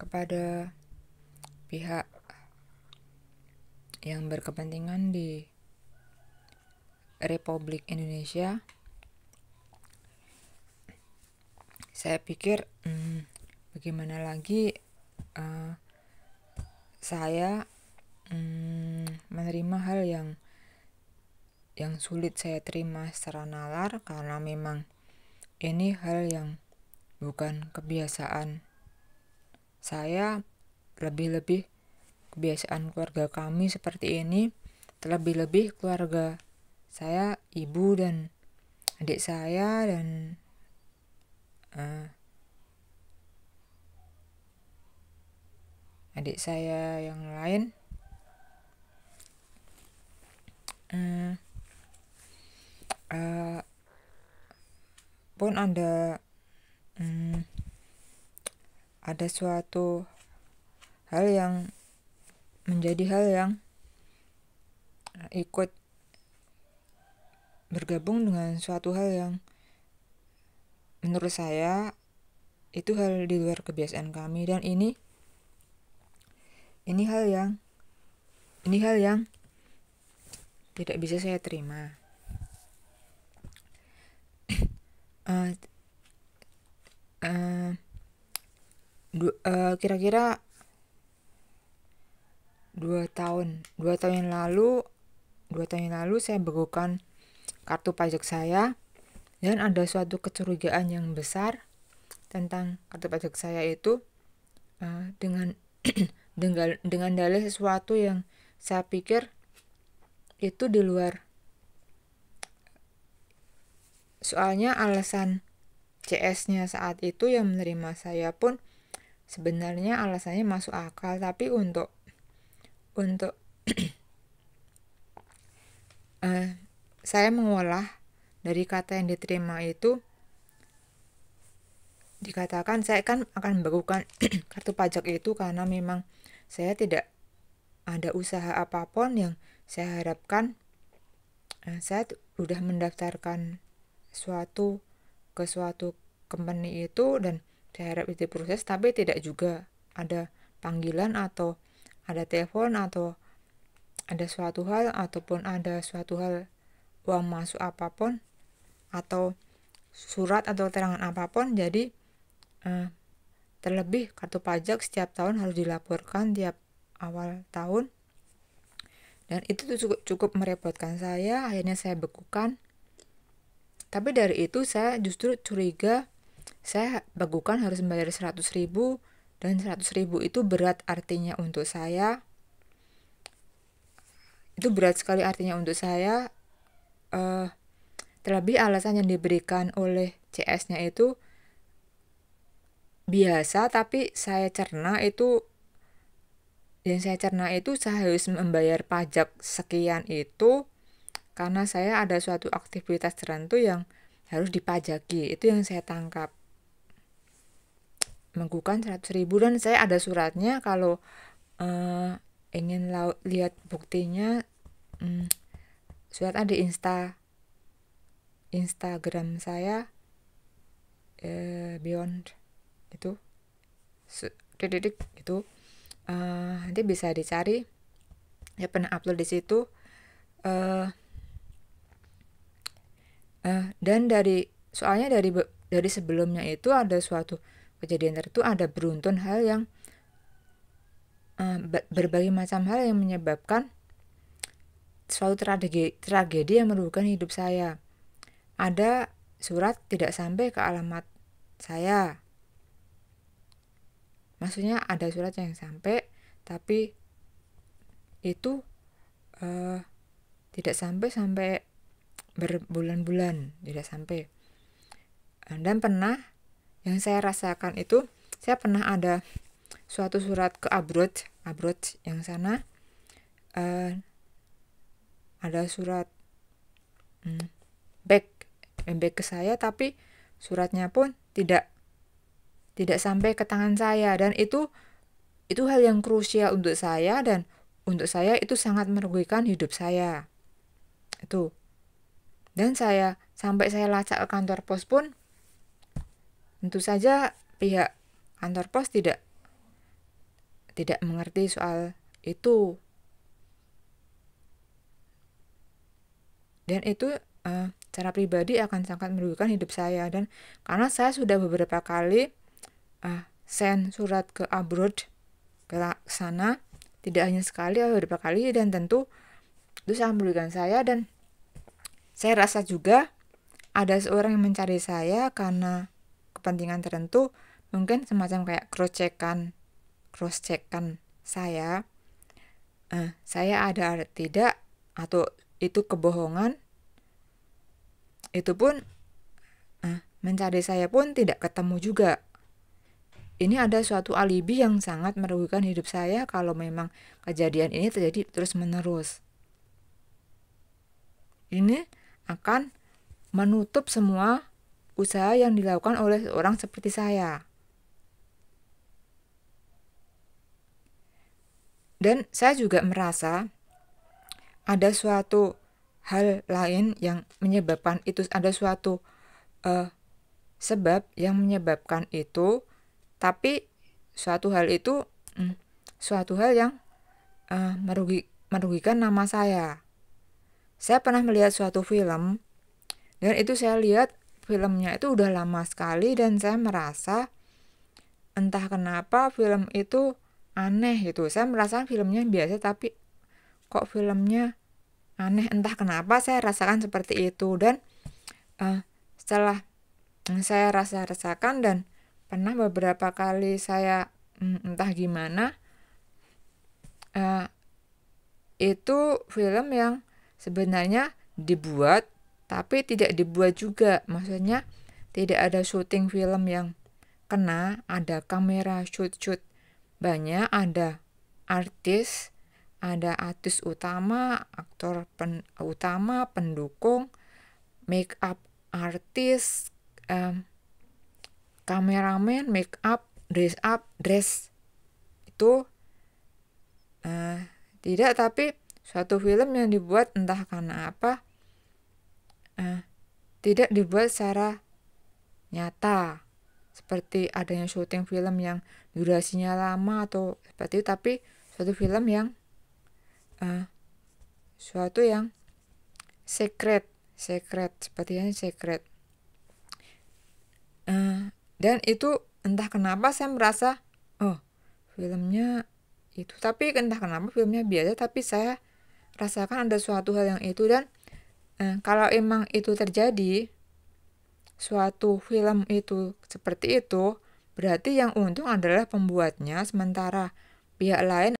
kepada pihak yang berkepentingan di Republik Indonesia. Saya pikir bagaimana lagi saya menerima hal yang sulit saya terima secara nalar, karena memang ini hal yang bukan kebiasaan saya, lebih-lebih kebiasaan keluarga kami seperti ini, terlebih-lebih keluarga saya, ibu dan adik saya dan adik saya yang lain. Pun ada suatu hal yang menjadi hal yang ikut bergabung dengan suatu hal yang menurut saya itu hal di luar kebiasaan kami, dan ini hal yang tidak bisa saya terima. Kira-kira 2 tahun yang lalu saya bekukan kartu pajak saya, dan ada suatu kecurigaan yang besar tentang kartu pajak saya itu dengan dengan dalih sesuatu yang saya pikir itu di luar. Soalnya alasan CS-nya saat itu yang menerima saya pun sebenarnya alasannya masuk akal, tapi untuk saya mengolah dari kata yang diterima itu, dikatakan saya kan akan membekukan kartu pajak itu karena memang saya tidak ada usaha apapun yang saya harapkan. Saya sudah mendaftarkan ke suatu company itu, dan saya harap itu proses, tapi tidak juga ada panggilan atau ada telepon atau ada suatu hal, ataupun ada suatu hal uang masuk apapun atau surat atau keterangan apapun. Jadi terlebih kartu pajak setiap tahun harus dilaporkan tiap awal tahun, dan itu cukup merepotkan saya. Akhirnya saya bekukan. Tapi dari itu saya justru curiga, saya bekukan harus membayar 100.000, dan 100.000 itu berat artinya untuk saya. Itu berat sekali artinya untuk saya. Terlebih alasan yang diberikan oleh CS-nya itu biasa, tapi saya cerna itu saya harus membayar pajak sekian itu karena saya ada suatu aktivitas tertentu yang harus dipajaki. Itu yang saya tangkap. Menggunakan 100.000, dan saya ada suratnya. Kalau ingin lihat buktinya, surat ada Instagram saya, beyond itu gitu. Nanti bisa dicari, saya pernah upload di situ. Dan soalnya dari sebelumnya itu ada suatu kejadian tertentu, ada beruntun hal yang berbagai macam hal yang menyebabkan suatu tragedi yang merugikan hidup saya. Ada surat tidak sampai ke alamat saya, maksudnya ada surat yang sampai tapi itu tidak sampai berbulan-bulan, tidak sampai. Dan pernah yang saya rasakan itu, saya pernah ada suatu surat ke abroad yang sana, ada surat back ke saya, tapi suratnya pun tidak sampai ke tangan saya, dan itu hal yang krusial untuk saya, dan untuk saya itu sangat merugikan hidup saya itu. Dan sampai saya lacak ke kantor pos pun, tentu saja pihak kantor pos tidak tidak mengerti soal itu. Dan itu secara pribadi akan sangat merugikan hidup saya. Dan karena saya sudah beberapa kali send surat ke abroad, ke sana, tidak hanya sekali, beberapa kali, dan tentu itu sangat merugikan saya. Dan saya rasa juga ada seorang yang mencari saya karena kepentingan tertentu, mungkin semacam kayak cross checkan saya ada tidak, atau itu kebohongan. Itu pun mencari saya pun tidak ketemu juga. Ini ada suatu alibi yang sangat merugikan hidup saya kalau memang kejadian ini terjadi terus menerus. Ini akan menutup semua usaha yang dilakukan oleh orang seperti saya. Dan saya juga merasa ada suatu hal lain yang menyebabkan itu, ada suatu sebab yang menyebabkan itu, tapi suatu hal itu suatu hal yang merugikan nama saya. Saya pernah melihat suatu film, dan itu saya lihat filmnya itu udah lama sekali, dan saya merasa entah kenapa film itu aneh gitu. Saya merasa filmnya biasa, tapi kok filmnya aneh, entah kenapa saya rasakan seperti itu. Dan setelah saya rasakan, dan pernah beberapa kali saya entah gimana, itu film yang sebenarnya dibuat tapi tidak dibuat juga. Maksudnya tidak ada syuting film yang kena, ada kamera shoot banyak, ada artis utama, aktor utama, pendukung, make up artis, kameramen, make up, dress itu tidak, tapi suatu film yang dibuat entah karena apa tidak dibuat secara nyata, seperti adanya syuting film yang durasinya lama atau seperti itu, tapi suatu film yang suatu yang secret sepertinya secret. Dan itu entah kenapa saya merasa filmnya itu, tapi entah kenapa filmnya biasa, tapi saya rasakan ada suatu hal yang itu. Dan kalau emang itu terjadi, suatu film itu seperti itu, berarti yang untung adalah pembuatnya, sementara pihak lain